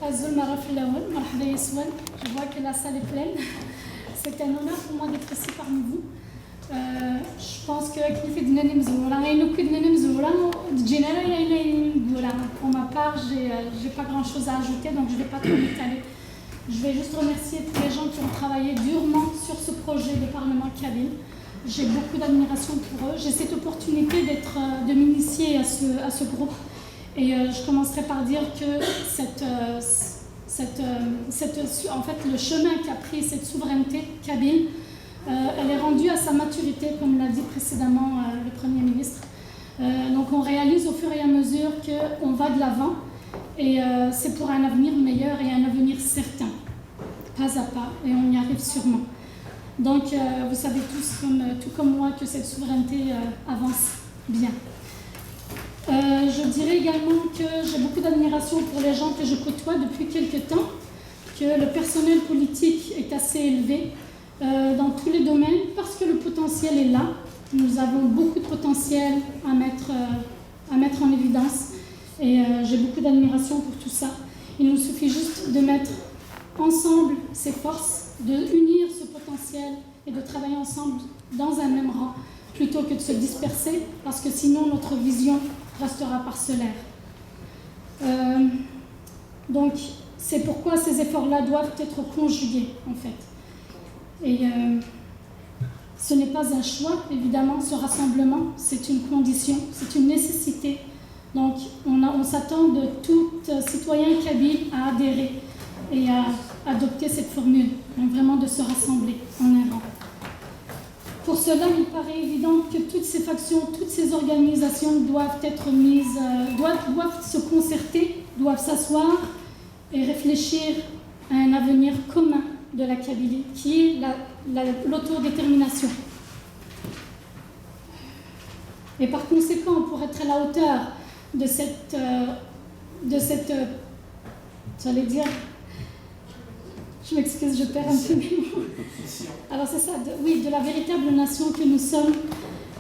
Azul Maraf Lawal, Marhaba Yaswan. Je vois que la salle est pleine. C'est un honneur pour moi d'être ici parmi vous. Je pense que pour ma part, j'ai pas grand chose à ajouter, donc je ne vais pas trop m'étaler. Je vais juste remercier tous les gens qui ont travaillé durement sur ce projet de Parlement kabyle. J'ai beaucoup d'admiration pour eux. J'ai cette opportunité de m'initier à ce groupe. Et je commencerai par dire que en fait, le chemin qu'a pris cette souveraineté kabyle, elle est rendue à sa maturité, comme l'a dit précédemment le Premier ministre. Donc on réalise au fur et à mesure qu'on va de l'avant et c'est pour un avenir meilleur et un avenir certain, pas à pas, et on y arrive sûrement. Donc vous savez tous, tout comme moi, que cette souveraineté avance bien. Je dirais également que j'ai beaucoup d'admiration pour les gens que je côtoie depuis quelques temps, que le personnel politique est assez élevé dans tous les domaines parce que le potentiel est là. Nous avons beaucoup de potentiel à mettre en évidence et j'ai beaucoup d'admiration pour tout ça. Il nous suffit juste de mettre ensemble ces forces, de unir ce potentiel et de travailler ensemble dans un même rang plutôt que de se disperser parce que sinon notre vision restera parcellaire. Donc c'est pourquoi ces efforts-là doivent être conjugués en fait. Et ce n'est pas un choix, évidemment, ce rassemblement, c'est une condition, c'est une nécessité. Donc on s'attend de tout citoyen kabyle à adhérer et à adopter cette formule, donc vraiment de se rassembler en un rang. Pour cela, il paraît évident que toutes ces factions, toutes ces organisations doivent être mises, doivent se concerter, doivent s'asseoir et réfléchir à un avenir commun de la Kabylie, qui est l'autodétermination. Et par conséquent, pour être à la hauteur de cette j'allais dire, je m'excuse, je perds un peu mes mots. Alors c'est ça, de la véritable nation que nous sommes.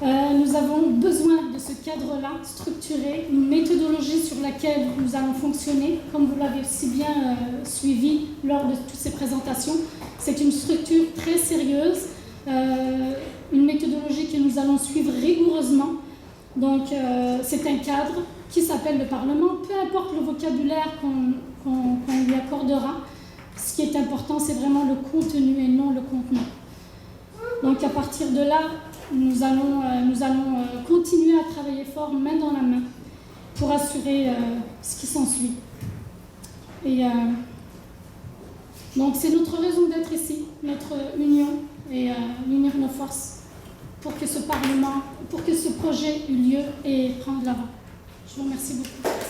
Nous avons besoin de ce cadre-là, structuré, une méthodologie sur laquelle nous allons fonctionner, comme vous l'avez si bien suivi lors de toutes ces présentations. C'est une structure très sérieuse, une méthodologie que nous allons suivre rigoureusement. Donc c'est un cadre qui s'appelle le Parlement, peu importe le vocabulaire qu'on lui accordera. Ce qui est important, c'est vraiment le contenu et non le contenu. Donc à partir de là, nous allons continuer à travailler fort, main dans la main, pour assurer ce qui s'ensuit. Et donc c'est notre raison d'être ici, notre union, et unir nos forces pour que ce Parlement, pour que ce projet ait lieu et prenne de l'avant. Je vous remercie beaucoup.